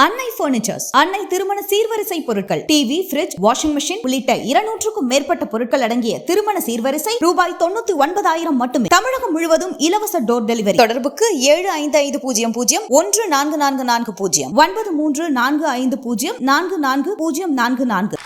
அன்னை பர்னிச்சர்ஸ், அன்னை திருமண சீர்வரிசை பொருட்கள், டிவி, ஃபிரிட்ஜ், வாஷிங் மெஷின் உள்ளிட்ட 200க்கும் மேற்பட்ட பொருட்கள் அடங்கிய திருமண சீர்வரிசை ரூபாய் 99,000 மட்டுமே. தமிழகம் முழுவதும் இலவச டோர் டெலிவரி. தொடர்புக்கு 7550144440 9345044044.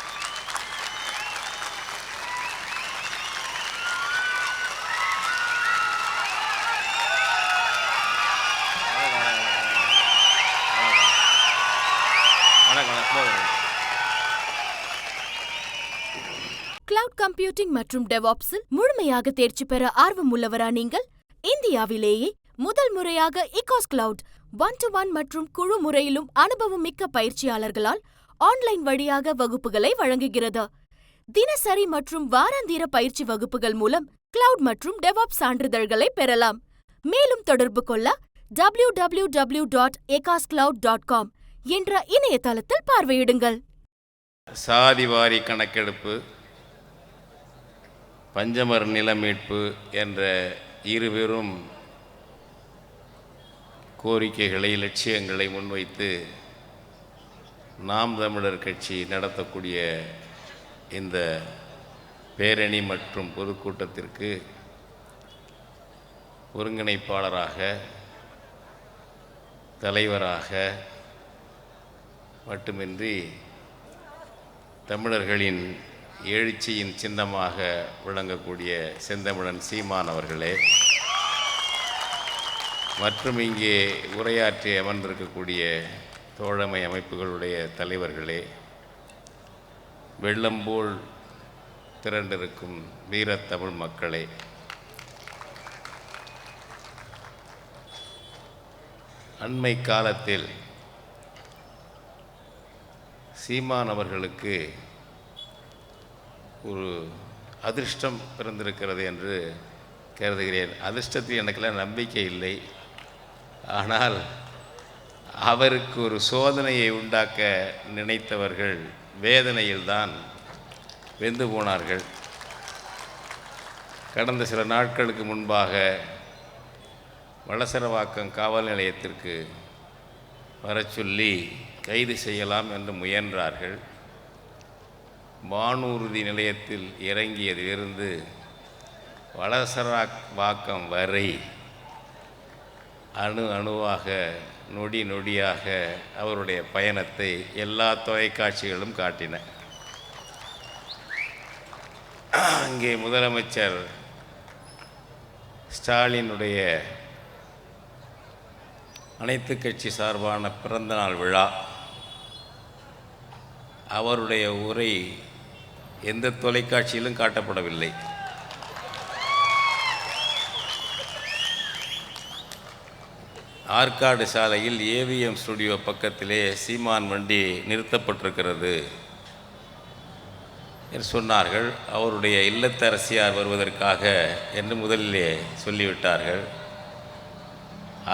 கிளவுட் கம்ப்யூட்டிங் மற்றும் டெவாப்ஸில் முழுமையாக தேர்ச்சி பெற ஆர்வம் உள்ளவரா நீங்கள்? இந்தியாவிலேயே முதல் முறையாக இகாஸ் கிளவுட் 1-to-1 மற்றும் குழு முறையிலும் அனுபவம் மிக்க பயிற்சியாளர்களால் ஆன்லைன் வழியாக வகுப்புகளை வழங்குகிறது. தினசரி மற்றும் வாராந்திர பயிற்சி வகுப்புகள் மூலம் கிளவுட் மற்றும் டெவாப்ஸ் சான்றிதழ்களை பெறலாம். மேலும் தொடர்பு கொள்ள www.ecascloud.com என்ற இணையதளத்தில் பார்வையிடுங்கள். சாதிவாரி கணக்கெடுப்பு, பஞ்சமர் நில மீட்பு என்ற இருவரும் கோரிக்கைகளை, லட்சியங்களை முன்வைத்து நாம் தமிழர் கட்சி நடத்தக்கூடிய இந்த பேரணி மற்றும் பொதுக்கூட்டத்திற்கு ஒருங்கிணைப்பாளராக, தலைவராக மட்டுமின்றி தமிழர்களின் எழுச்சியின் சின்னமாக விளங்கக்கூடிய செந்தமிழன் சீமான் அவர்களே, மற்றும் இங்கே உரையாற்றி அமர்ந்திருக்கக்கூடிய தோழமை அமைப்புகளுடைய தலைவர்களே, வெள்ளம்போல் திரண்டிருக்கும் வீரத்தமிழ் மக்களே, அண்மை காலத்தில் சீமான் அவர்களுக்கு ஒரு அதிர்ஷ்டம் பிறந்திருக்கிறது என்று கருதுகிறேன். அதிர்ஷ்டத்தில் எனக்கெல்லாம் நம்பிக்கை இல்லை. ஆனால் அவருக்கு ஒரு சோதனையை உண்டாக்க நினைத்தவர்கள் வேதனையில்தான் வெந்து போனார்கள். கடந்த சில நாட்களுக்கு முன்பாக வளசரவாக்கம் காவல் நிலையத்திற்கு வரச் சொல்லி கைது செய்யலாம் என்று முயன்றார்கள். வானூர்தி நிலையத்தில் இறங்கியதிலிருந்து வளசரவாக்கம் வரை அணுவாக, நொடி நொடியாக அவருடைய பயணத்தை எல்லா தொலைக்காட்சிகளும் காட்டின. அங்கே முதலமைச்சர் ஸ்டாலினுடைய அனைத்து கட்சி சார்பான பிறந்தநாள் விழா, அவருடைய உரை எந்த தொலைக்காட்சியிலும் காட்டப்படவில்லை. ஆற்காடு சாலையில் ஏவிஎம் ஸ்டுடியோ பக்கத்திலே சீமான் வண்டி நிறுத்தப்பட்டிருக்கிறது என்று சொன்னார்கள். அவருடைய இல்லத்தரசியார் வருவதற்காக என்று முதலிலே சொல்லிவிட்டார்கள்.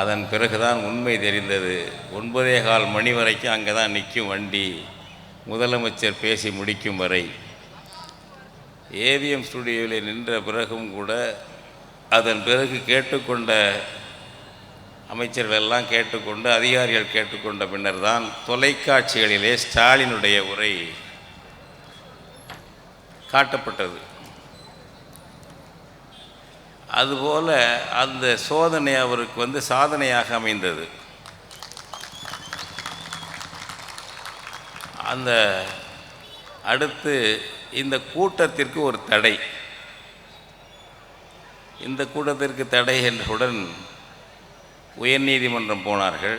அதன் பிறகுதான் உண்மை தெரிந்தது. 9:15 மணி வரைக்கும் அங்கே தான் நிற்கும் வண்டி, முதலமைச்சர் பேசி முடிக்கும் வரை. ஏவிஎம் ஸ்டுடியோவில் நின்ற பிறகும் கூட அதன் பிறகு கேட்டுக்கொண்ட அமைச்சர்கள் எல்லாம் கேட்டுக்கொண்டு, அதிகாரிகள் கேட்டுக்கொண்ட பின்னர் தான் தொலைக்காட்சிகளிலே ஸ்டாலினுடைய உரை காட்டப்பட்டது. அதுபோல அந்த சோதனை அவருக்கு சாதனையாக அமைந்தது. அந்த அடுத்து இந்த கூட்டத்திற்கு ஒரு தடை. இந்த கூட்டத்திற்கு தடை என்றவுடன் உயர்நீதிமன்றம் போனார்கள்.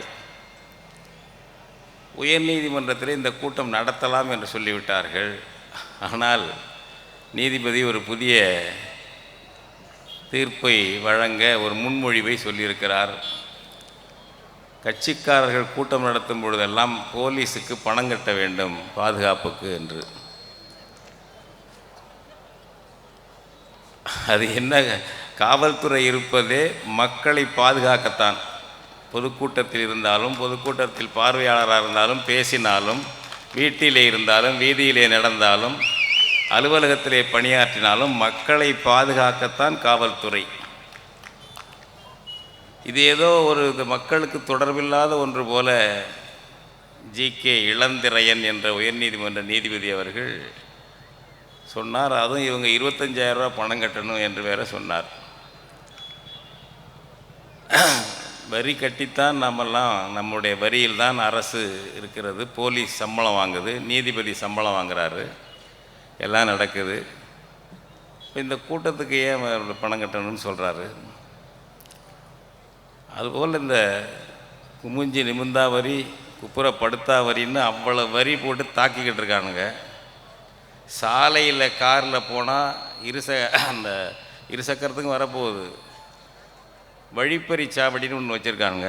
உயர்நீதிமன்றத்தில் இந்த கூட்டம் நடத்தலாம் என்று சொல்லிவிட்டார்கள். ஆனால் நீதிபதி ஒரு புதிய தீர்ப்பை வழங்க ஒரு முன்மொழிவை சொல்லியிருக்கிறார். கட்சிக்காரர்கள் கூட்டம் நடத்தும் பொழுதெல்லாம் போலீஸுக்கு பணம் கட்ட வேண்டும் பாதுகாப்புக்கு என்று. அது என்ன, காவல்துறை இருப்பதே மக்களை பாதுகாக்கத்தான். பொதுக்கூட்டத்தில் இருந்தாலும், பொதுக்கூட்டத்தில் பார்வையாளராக இருந்தாலும், பேசினாலும், வீட்டிலே இருந்தாலும், வீதியிலே நடந்தாலும், அலுவலகத்திலே பணியாற்றினாலும் மக்களை பாதுகாக்கத்தான் காவல்துறை. இது ஏதோ ஒரு மக்களுக்கு தொடர்பில்லாத ஒன்று போல ஜி.கே. இளந்திரையன் என்ற உயர்நீதிமன்ற நீதிபதி அவர்கள் சொன்னார். அதுவும் இவங்க 25,000 ரூபா பணம் கட்டணும் என்று வேற சொன்னார். வரி கட்டித்தான் நம்மெல்லாம், நம்முடைய வரியில் தான் அரசு இருக்கிறது. போலீஸ் சம்பளம் வாங்குது, நீதிபதி சம்பளம் வாங்குறாரு, எல்லாம் நடக்குது. இப்போ இந்த கூட்டத்துக்கு ஏன் பணம் கட்டணும்னு சொல்கிறாரு? அதுபோல் இந்த குமிஞ்சி நிமிந்தா வரி, குப்புற படுத்தா வரின்னு அவ்வளோ வரி போட்டு தாக்கிக்கிட்டு இருக்கானுங்க. சாலையில் காரில் போனால் அந்த இருசக்கரத்துக்கும் வரப்போகுது. வழிப்பறி சாவடின்னு ஒன்று வச்சுருக்கானுங்க.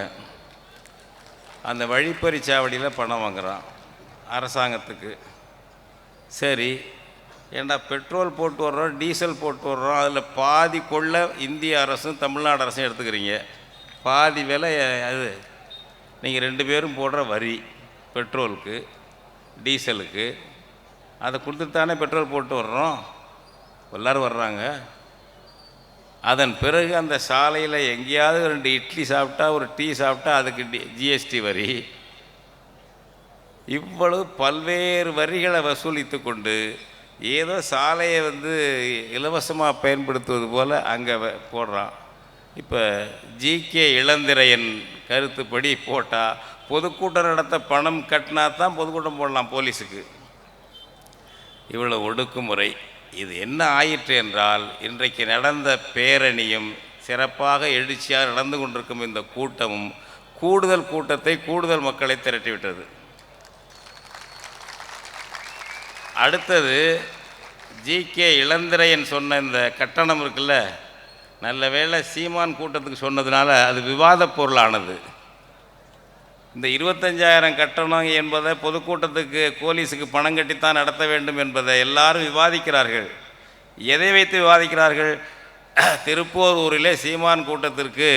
அந்த வழிப்பறி சாவடியில் பணம் வாங்குகிறான் அரசாங்கத்துக்கு. சரி, ஏண்டா பெட்ரோல் போட்டு வர்றோம், டீசல் போட்டு வர்றோம், அதில் பாதி கொள்ள இந்திய அரசும் தமிழ்நாடு அரசும் எடுத்துக்கிறீங்க. பாதி விலை அது நீங்கள் 2 பேரும் போடுற வரி, பெட்ரோலுக்கு டீசலுக்கு. அதை கொடுத்துட்டு தானே பெட்ரோல் போட்டு வர்றோம், எல்லோரும் வர்றாங்க. அதன் பிறகு அந்த சாலையில் எங்கேயாவது 2 இட்லி சாப்பிட்டா, ஒரு டீ சாப்பிட்டா அதுக்கு ஜிஎஸ்டி வரி. இவ்வளவு பல்வேறு வரிகளை வசூலித்து கொண்டு ஏதோ சாலையை இலவசமாக பயன்படுத்துவது போல் அங்கே போடுறான். இப்போ ஜி.கே. இளந்திரையன் கருத்துப்படி போட்டால் பொதுக்கூட்டம் நடத்த பணம் கட்டினா தான் பொதுக்கூட்டம் போடலாம் போலீஸுக்கு. இவ்வளோ ஒடுக்குமுறை. இது என்ன ஆயிற்று என்றால், இன்றைக்கு நடந்த பேரணியும் சிறப்பாக எழுச்சியாக நடந்து கொண்டிருக்கும் இந்த கூட்டமும் கூடுதல் கூட்டத்தை, கூடுதல் மக்களை திரட்டிவிட்டது. அடுத்தது ஜி.கே. இளந்திரையன் சொன்ன இந்த கட்டணம் இருக்குல்ல, நல்ல வேளை சீமான் கூட்டத்துக்கு சொன்னதுனால அது விவாத பொருளானது. இந்த 25,000 கட்டணம் என்பதை பொதுக்கூட்டத்துக்கு போலீஸுக்கு பணம் கட்டித்தான் நடத்த வேண்டும் என்பதை எல்லாரும் விவாதிக்கிறார்கள். எதை வைத்து விவாதிக்கிறார்கள்? திருப்போரூரிலே சீமான் கூட்டத்திற்கு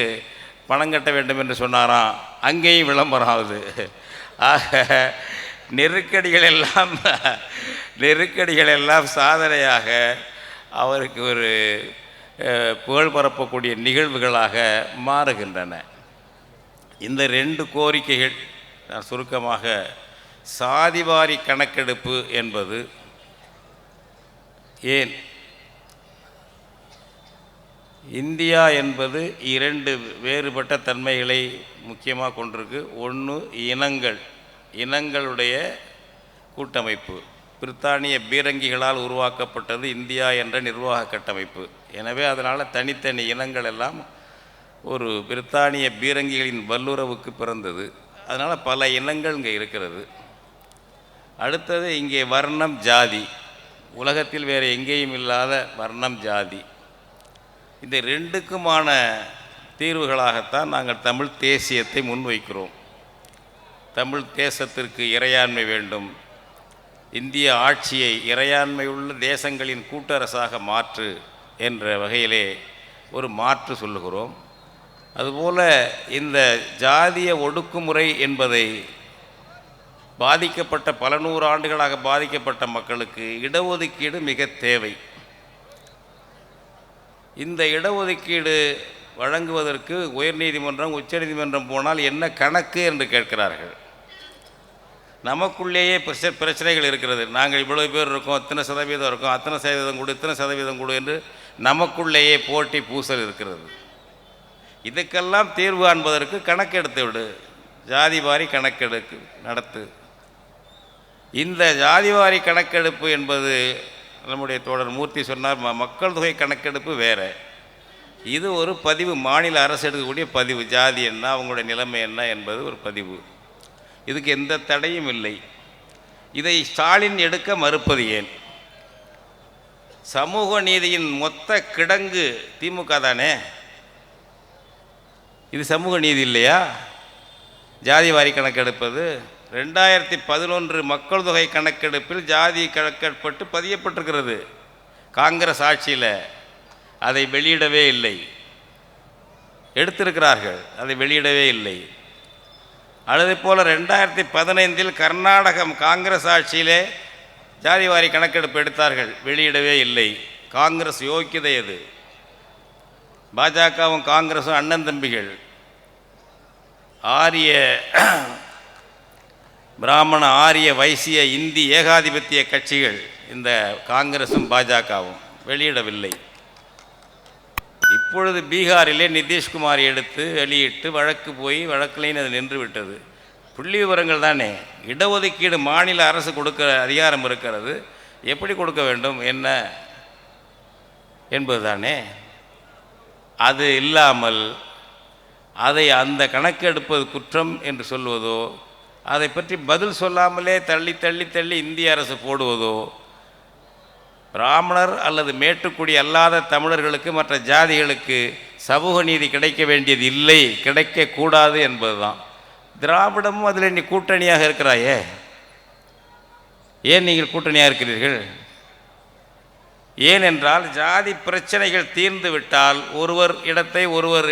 பணம் கட்ட வேண்டும் என்று சொன்னாராம், அங்கேயும் விளம்பரம் ஆகுது. ஆக நெருக்கடிகள் எல்லாம் சாதனையாக அவருக்கு ஒரு புகழ் பரப்பக்கூடிய நிகழ்வுகளாக மாறுகின்றன. இந்த 2 கோரிக்கைகள் நான் சுருக்கமாக, சாதிவாரி கணக்கெடுப்பு என்பது ஏன் இந்தியா என்பது 2 வேறுபட்ட தன்மைகளை முக்கியமாக கொண்டிருக்கு. ஒன்று இனங்களுடைய கூட்டமைப்பு. பிரித்தானிய பீரங்கிகளால் உருவாக்கப்பட்டது இந்தியா என்ற நிர்வாக கட்டமைப்பு. எனவே அதனால் தனித்தனி இனங்கள் எல்லாம் ஒரு பிரித்தானிய பீரங்கிகளின் வல்லுறவுக்கு பிறந்தது. அதனால் பல இனங்கள் இங்கே இருக்கிறது. அடுத்தது இங்கே வர்ணம், ஜாதி, உலகத்தில் வேறு எங்கேயும் இல்லாத வர்ணம், ஜாதி. இந்த 2க்குமான தீர்வுகளாகத்தான் நாங்கள் தமிழ் தேசியத்தை முன்வைக்கிறோம். தமிழ் தேசத்திற்கு இறையாண்மை வேண்டும், இந்திய ஆட்சியை இறையாண்மையுள்ள தேசங்களின் கூட்டரசாக மாற்று என்ற வகையிலே ஒரு மாற்று சொல்லுகிறோம். அதுபோல் இந்த ஜாதிய ஒடுக்குமுறை என்பதை பாதிக்கப்பட்ட, பல 100 ஆண்டுகளாக பாதிக்கப்பட்ட மக்களுக்கு இடஒதுக்கீடு மிக தேவை. இந்த இடஒதுக்கீடு வழங்குவதற்கு உயர்நீதிமன்றம், உச்சநீதிமன்றம் போனால் என்ன கணக்கு என்று கேட்கிறார்கள். நமக்குள்ளேயே பிரச்சனைகள் இருக்கிறது. நாங்கள் இவ்வளோ பேர் இருக்கோம், இத்தனை சதவீதம் இருக்கோம், அத்தனை சதவீதம் கொடு, இத்தனை சதவீதம் கொடு என்று நமக்குள்ளேயே போட்டி பூசல் இருக்கிறது. இதுக்கெல்லாம் தீர்வு காண்பதற்கு கணக்கெடுத்து விடு, ஜாதிவாரி கணக்கெடுப்பு நடத்து. இந்த ஜாதிவாரி கணக்கெடுப்பு என்பது நம்முடைய தோழர் மூர்த்தி சொன்னார், மக்கள் தொகை கணக்கெடுப்பு வேறு. இது ஒரு பதிவு, மாநில அரசு எடுக்கக்கூடிய பதிவு. ஜாதி என்ன, அவங்களுடைய நிலைமை என்ன என்பது ஒரு பதிவு. இதுக்கு எந்த தடையும் இல்லை. இதை ஸ்டாலின் எடுக்க மறுப்பது ஏன்? சமூக நீதியின் மொத்த கிடங்கு திமுக தானே. இது சமூக நீதி இல்லையா? ஜாதி வாரி கணக்கெடுப்பது 2011 மக்கள் தொகை கணக்கெடுப்பில் ஜாதி கணக்கெடுப்பட்டு பதியப்பட்டிருக்கிறது. காங்கிரஸ் ஆட்சியில் அதை வெளியிடவே இல்லை. எடுத்திருக்கிறார்கள், அதை வெளியிடவே இல்லை. அதே போல் 2015 கர்நாடகம் காங்கிரஸ் ஆட்சியிலே ஜாதிவாரி கணக்கெடுப்பு எடுத்தார்கள், வெளியிடவே இல்லை. காங்கிரஸ் யோக்கியதை அது. பாஜகவும் காங்கிரஸும் அண்ணன் தம்பிகள். ஆரிய பிராமண ஆரிய வைசிய இந்தி ஏகாதிபத்திய கட்சிகள் இந்த காங்கிரஸும் பாஜகவும் வெளியிடவில்லை. இப்பொழுது பீகாரிலே நிதிஷ்குமார் எடுத்து வெளியிட்டு வழக்கு போய் வழக்கிலேயும் அது நின்று விட்டது. புள்ளி விவரங்கள் தானே. இடஒதுக்கீடு மாநில அரசு கொடுக்கிற அதிகாரம் இருக்கிறது, எப்படி கொடுக்க வேண்டும் என்ன என்பது தானே. அது இல்லாமல் அதை அந்த கணக்கெடுப்பது குற்றம் என்று சொல்வதோ, அதை பற்றி பதில் சொல்லாமலே தள்ளி தள்ளி தள்ளி இந்திய அரசு போடுவதோ, பிராமணர் அல்லது மேட்டுக்குடி அல்லாத தமிழர்களுக்கு மற்ற ஜாதிகளுக்கு சமூக நீதி கிடைக்க வேண்டியது இல்லை, கிடைக்கக்கூடாது என்பதுதான். திராவிடமும் அதில் நீ கூட்டணியாக இருக்கிறாயே, ஏன் நீங்கள் கூட்டணியாக இருக்கிறீர்கள்? ஏனென்றால் ஜாதி பிரச்சனைகள் தீர்ந்து விட்டால் ஒருவர் இடத்தை ஒருவர்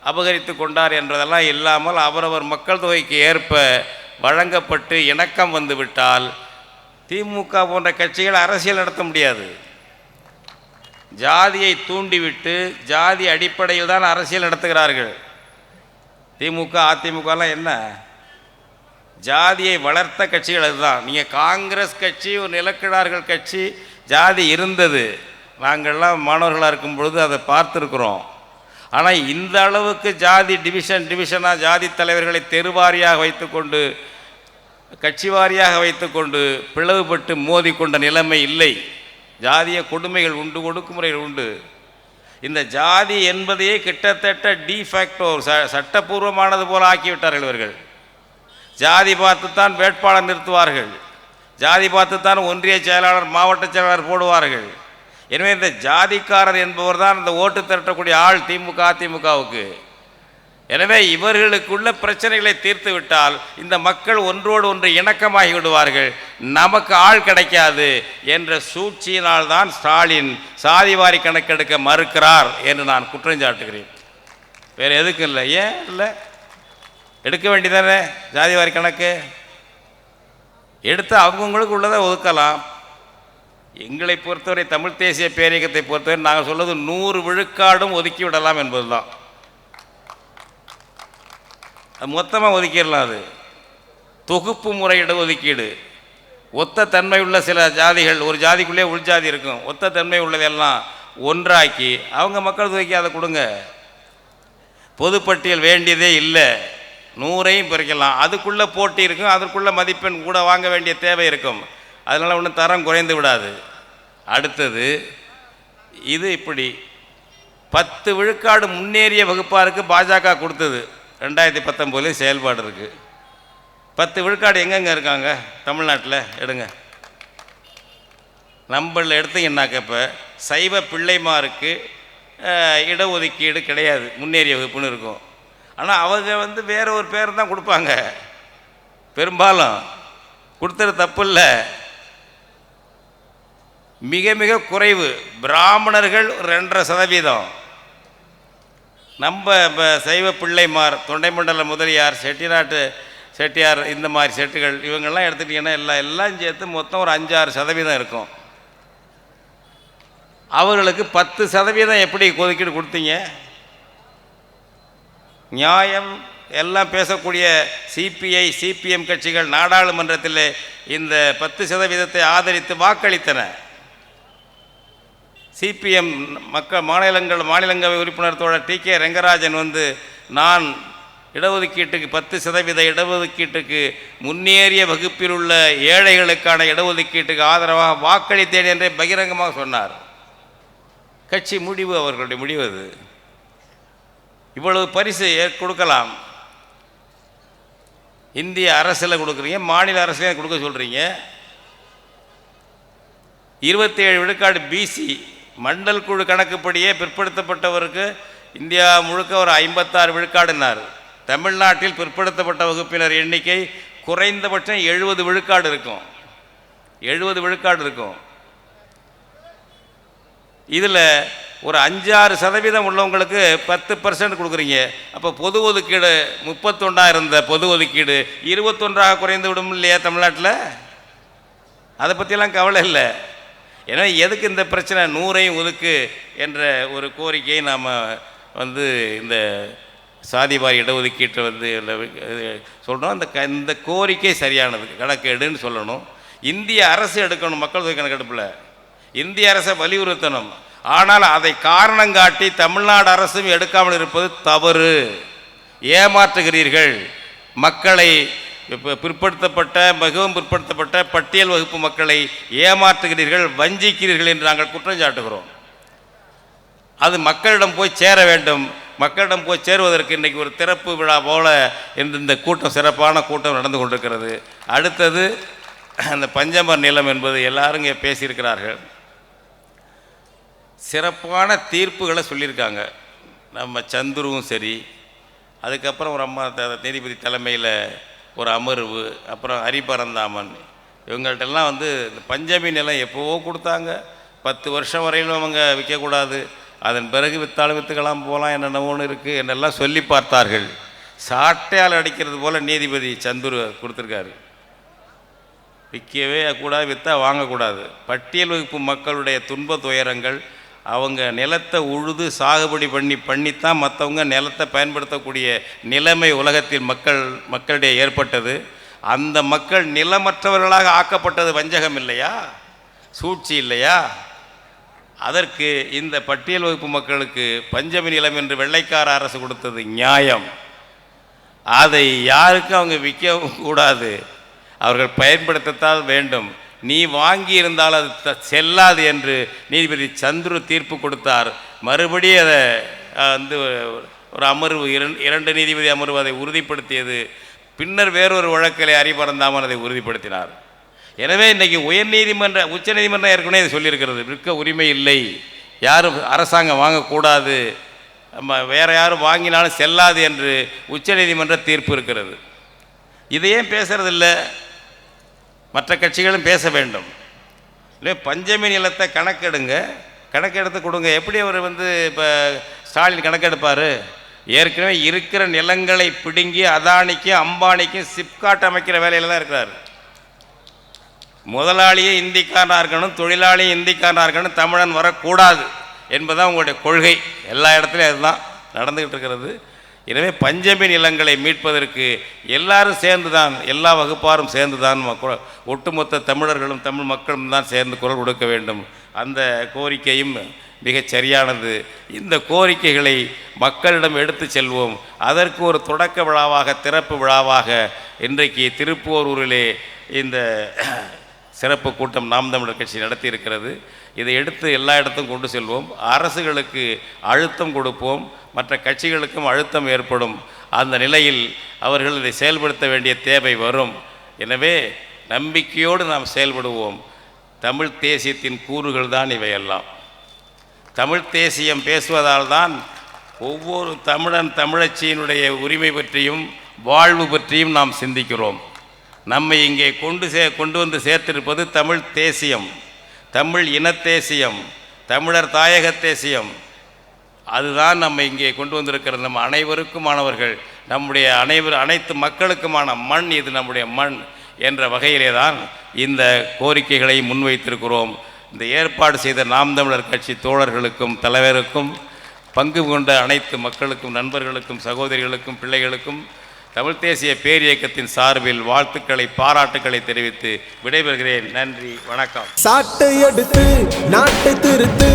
அபகரித்து கொண்டார் என்பதெல்லாம் இல்லாமல் அவரவர் மக்கள் தொகைக்கு ஏற்ப வழங்கப்பட்டு இணக்கம் வந்துவிட்டால் திமுக போன்ற கட்சிகள் அரசியல் நடத்த முடியாது. ஜாதியை தூண்டிவிட்டு ஜாதி அடிப்படையில் தான் அரசியல் நடத்துகிறார்கள். திமுக அதிமுகலாம் என்ன ஜாதியை வளர்த்த கட்சிகள் அதுதான். நீங்கள் காங்கிரஸ் கட்சி ஒரு நிலக்கிழார்கள் கட்சி, ஜாதி இருந்தது, நாங்கள்லாம் மாணவர்களாக இருக்கும் பொழுது அதை பார்த்துருக்குறோம். ஆனால் இந்த அளவுக்கு ஜாதி டிவிஷனாக ஜாதி தலைவர்களை தெருவாரியாக வைத்துக்கொண்டு கட்சி வாரியாக வைத்துக்கொண்டு பிளவுபட்டு மோதிக்கொண்ட நிலைமை இல்லை. ஜாதிய கொடுமைகள் உண்டு, ஒடுக்குமுறைகள் உண்டு. இந்த ஜாதி என்பதையே கிட்டத்தட்ட டிஃபேக்டோ சட்டப்பூர்வமானது போல ஆக்கிவிட்டார்கள் இவர்கள். ஜாதி பார்த்துத்தான் வேட்பாளர் நிறுத்துவார்கள், ஜாதி பார்த்துத்தான் ஒன்றிய செயலாளர் மாவட்ட செயலாளர் போடுவார்கள். எனவே இந்த ஜாதிக்காரர் என்பவர் தான் இந்த ஓட்டு திரட்டக்கூடிய ஆள் திமுக அதிமுகவுக்கு. எனவே இவர்களுக்குள்ள பிரச்சனைகளை தீர்த்து விட்டால் இந்த மக்கள் ஒன்றோடு ஒன்று இணக்கமாகி விடுவார்கள், நமக்கு ஆள் கிடைக்காது என்ற சூழ்ச்சியினால் தான் ஸ்டாலின் சாதிவாரி கணக்கெடுக்க மறுக்கிறார் என்று நான் குற்றஞ்சாட்டுகிறேன். வேறு எதுக்கு இல்லை. ஏன் இல்லை? எடுக்க வேண்டியதானே ஜாதிவாரி கணக்கு. எடுத்து அவங்கவுங்களுக்கு உள்ளதை ஒதுக்கலாம். எங்களை பொறுத்தவரை தமிழ் தேசிய பேரியக்கத்தை பொறுத்தவரை நாங்கள் சொல்வது 100 விழுக்காடும் ஒதுக்கி விடலாம் என்பது தான். அது மொத்தமாக ஒதுக்கிடலாம். அது தொகுப்பு முறை இடஒதுக்கீடு. ஒத்த தன்மை உள்ள சில ஜாதிகள், ஒரு ஜாதிக்குள்ளே உள்ஜாதி இருக்கும், ஒத்த தன்மை உள்ளதெல்லாம் ஒன்றாக்கி அவங்க மக்கள் தொகைக்கு அதை கொடுங்க. பொதுப்பட்டியல் வேண்டியதே இல்லை, 100ஐயும் பிரிக்கலாம். அதுக்குள்ளே போட்டி இருக்கும், அதற்குள்ளே மதிப்பெண் கூட வாங்க வேண்டிய தேவை இருக்கும். அதனால் ஒன்றும் தரம் குறைந்து விடாது. அடுத்தது இது இப்படி 10 விழுக்காடு முன்னேறிய வகுப்பாருக்கு பாஜக கொடுத்தது 2019 செயல்பாடு இருக்குது. 10 விழுக்காடு எங்கெங்கே இருக்காங்க தமிழ்நாட்டில்? எடுங்க. நம்மளில் எடுத்தீங்கன்னாக்க இப்போ சைவ பிள்ளைமாருக்கு இடஒதுக்கீடு கிடையாது, முன்னேறிய வகுப்புன்னு இருக்கும். ஆனால் அவங்க வேற ஒரு பேர் தான் கொடுப்பாங்க. பெரும்பாலும் கொடுத்தது தப்பு இல்லை, மிக மிக குறைவு. பிராமணர்கள் 2.5%. நம்ம சைவ பிள்ளைமார், தொண்டைமண்டல முதலியார், செட்டியார் இந்த மாதிரி செட்டுகள் இவங்கெல்லாம் எடுத்துட்டிங்கன்னா எல்லாம் சேர்த்து மொத்தம் ஒரு 5-6% இருக்கும். அவர்களுக்கு 10% எப்படி ஒதுக்கீடு கொடுத்தீங்க? நியாயம் எல்லாம் பேசக்கூடிய சிபிஐ சிபிஎம் கட்சிகள் நாடாளுமன்றத்தில் இந்த 10% ஆதரித்து வாக்களித்தன. சிபிஎம் மாநிலங்களவை உறுப்பினர் தோழர் டி கே ரெங்கராஜன் நான் இடஒதுக்கீட்டுக்கு 10% இடஒதுக்கீட்டுக்கு முன்னேறிய வகுப்பில் உள்ள ஏழைகளுக்கான இடஒதுக்கீட்டுக்கு ஆதரவாக வாக்களித்தேன் என்றே பகிரங்கமாக சொன்னார். கட்சி முடிவு, அவர்களுடைய முடிவு அது. இவ்வளவு பரிசு கொடுக்கலாம். இந்திய அரசில் கொடுக்குறீங்க, மாநில அரசிலே கொடுக்க சொல்கிறீங்க. 27 விழுக்காடு பிசி மண்டல் குழு கணக்குப்படியே பிற்படுத்தப்பட்டவருக்கு இந்தியா முழுக்க ஒரு 56 விழுக்காடுனார். தமிழ்நாட்டில் பிற்படுத்தப்பட்ட வகுப்பினர் எண்ணிக்கை குறைந்தபட்சம் 70 விழுக்காடு இருக்கும். 70 விழுக்காடு இருக்கும். இதில் ஒரு 5-6% உள்ளவங்களுக்கு 10% கொடுக்குறீங்க. அப்போ பொது ஒதுக்கீடு 31 இருந்த பொது ஒதுக்கீடு 21 குறைந்து விடும் இல்லையா தமிழ்நாட்டில்? அதை பற்றியெல்லாம் கவலை இல்லை. ஏன்னா எதுக்கு இந்த பிரச்சனை? 100ஐயும் ஒதுக்கு என்ற ஒரு கோரிக்கையை நாம் இந்த சாதிவாரி இடஒதுக்கீட்டை வந்து சொல்கிறோம். இந்த கோரிக்கை சரியானது, கணக்கெடுன்னு சொல்லணும். இந்திய அரசு எடுக்கணும் மக்கள் தொகை கணக்கெடுப்பில், இந்திய அரசை வலியுறுத்தணும். ஆனால் அதை காரணம் காட்டி தமிழ்நாடு அரசும் எடுக்காமல் இருப்பது தவறு. ஏமாற்றுகிறீர்கள் மக்களை. பிற்படுத்தப்பட்ட, மிகவும் பிற்படுத்தப்பட்ட பட்டியல் வகுப்பு மக்களை ஏமாற்றுகிறீர்கள், வஞ்சிக்கிறீர்கள் என்று நாங்கள் குற்றம் சாட்டுகிறோம். அது மக்களிடம் போய் சேர வேண்டும். மக்களிடம் போய் சேருவதற்கு இன்றைக்கி ஒரு திறப்பு விழா போல இந்த கூட்டம், சிறப்பான கூட்டம் நடந்து கொண்டிருக்கிறது. அடுத்தது அந்த பஞ்சமர் நிலம் என்பது எல்லாரும் இங்கே பேசியிருக்கிறார்கள். சிறப்பான தீர்ப்புகளை சொல்லியிருக்காங்க நம்ம சந்துருவும் சரி. அதுக்கப்புறம் ஒரு அம்மா நீதிபதி தலைமையில் ஒரு அமர்வு, அப்புறம் ஹரிபரந்தாமன், இவங்கள்ட்டெல்லாம் வந்து இந்த பஞ்சமி நிலம் எப்போவோ கொடுத்தாங்க. 10 வருஷம் வரையிலும் அவங்க விற்கக்கூடாது, அதன் பிறகு விற்றாலும் விற்றுக்கலாம், போகலாம், என்னென்னவோன்னு இருக்குது என்னெல்லாம் சொல்லி பார்த்தார்கள். சாட்டையால் அடிக்கிறது போல் நீதிபதி சந்துரு கொடுத்துருக்காரு. விற்கவே கூடாது, விற்றா வாங்கக்கூடாது. பட்டியல் வகுப்பு மக்களுடைய துன்ப துயரங்கள், அவங்க நிலத்தை உழுது சாகுபடி பண்ணித்தான் மற்றவங்க நிலத்தை பயன்படுத்தக்கூடிய நிலைமை உலகத்தில் மக்களிடையே ஏற்பட்டது. அந்த மக்கள் நிலமற்றவர்களாக ஆக்கப்பட்டது வஞ்சகம் இல்லையா, சூழ்ச்சி இல்லையா? அதற்கு இந்த பட்டியல் வகுப்பு மக்களுக்கு பஞ்சமி நிலம் என்று வெள்ளைக்கார அரசு கொடுத்தது நியாயம். அதை யாருக்கும் அவங்க விற்கவும் கூடாது, அவர்கள் பயன்படுத்தத்தான் வேண்டும். நீ வாங்கி இருந்தால் அது செல்லாது என்று நீதிபதி சந்துரு தீர்ப்பு கொடுத்தார். மறுபடியும் அதை வந்து ஒரு அமர்வு, 2 நீதிபதி அமர்வு அதை உறுதிப்படுத்தியது. பின்னர் வேறொரு வழக்கிலே ஹரிபரந்தாமன் அதை உறுதிப்படுத்தினார். எனவே இன்றைக்கி உச்ச நீதிமன்றம் ஏற்கனவே இதை சொல்லியிருக்கிறது, விற்க உரிமை இல்லை, யாரும் அரசாங்கம் வாங்கக்கூடாது, வேறு யாரும் வாங்கினாலும் செல்லாது என்று உச்ச நீதிமன்ற தீர்ப்பு இருக்கிறது. இதையே பேசுறதில்லை, மற்ற கட்சிகளும் பேச வேண்டும். இல்லை, பஞ்சமி நிலத்தை கணக்கெடுங்க, கணக்கெடுத்து கொடுங்க. எப்படி அவர் வந்து இப்போ ஸ்டாலின் கணக்கெடுப்பார்? ஏற்கனவே இருக்கிற நிலங்களை பிடுங்கி அதானிக்கும் அம்பானிக்கும் சிப்காட் அமைக்கிற வேலையில் தான் இருக்கிறார். முதலாளியே இந்திக்காரனாக இருக்கணும், தொழிலாளியும் இந்திக்காரனாக இருக்கணும், தமிழன் வரக்கூடாது என்பதுதான் உங்களுடைய கொள்கை. எல்லா இடத்துலையும் அதுதான் நடந்துக்கிட்டு இருக்கிறது. எனவே பஞ்சமி நிலங்களை மீட்பதற்கு எல்லாரும் சேர்ந்து தான், எல்லா வகுப்பாரும் சேர்ந்து தான், ஒட்டுமொத்த தமிழர்களும் தமிழ் மக்களும் தான் சேர்ந்து குரல் கொடுக்க வேண்டும். அந்த கோரிக்கையும் மிகச் சரியானது. இந்த கோரிக்கைகளை மக்களிடம் எடுத்து செல்வோம். அதற்கு ஒரு தொடக்க விழாவாக, திறப்பு விழாவாக இன்றைக்கு திருப்போரூரிலே இந்த சிறப்பு கூட்டம் நாம் தமிழர் கட்சி நடத்தி இருக்கிறது. இதை எடுத்து எல்லா இடத்தும் கொண்டு செல்வோம். அரசுகளுக்கு அழுத்தம் கொடுப்போம், மற்ற கட்சிகளுக்கும் அழுத்தம் ஏற்படும். அந்த நிலையில் அவர்கள் இதை செயல்படுத்த வேண்டிய தேவை வரும். எனவே நம்பிக்கையோடு நாம் செயல்படுவோம். தமிழ் தேசியத்தின் கூறுகள் தான் இவையெல்லாம். தமிழ் தேசியம் பேசுவதால் தான் ஒவ்வொரு தமிழன் தமிழச்சியினுடைய உரிமை பற்றியும் வாழ்வு பற்றியும் நாம் சிந்திக்கிறோம். நம்மை இங்கே கொண்டு வந்து சேர்த்திருப்பது தமிழ் தேசியம், தமிழ் இனத்தேசியம், தமிழர் தாயக தேசியம். அதுதான் நம்ம இங்கே கொண்டு வந்திருக்கிற நம்ம அனைவருக்குமானவர்கள், நம்முடைய அனைத்து மக்களுக்குமான மண் இது, நம்முடைய மண் என்ற வகையிலே தான் இந்த கோரிக்கைகளை முன்வைத்திருக்கிறோம். இந்த ஏற்பாடு செய்த நாம் தமிழர் கட்சி தோழர்களுக்கும் தலைவருக்கும், பங்கு கொண்ட அனைத்து மக்களுக்கும், நண்பர்களுக்கும், சகோதரிகளுக்கும், பிள்ளைகளுக்கும் தமிழ் தேசிய பேரியக்கத்தின் சார்பில் வாழ்த்துக்களை, பாராட்டுக்களை தெரிவித்து விடைபெறுகிறேன். நன்றி, வணக்கம். சாட்டை எடுத்து நாட்டை திருத்து.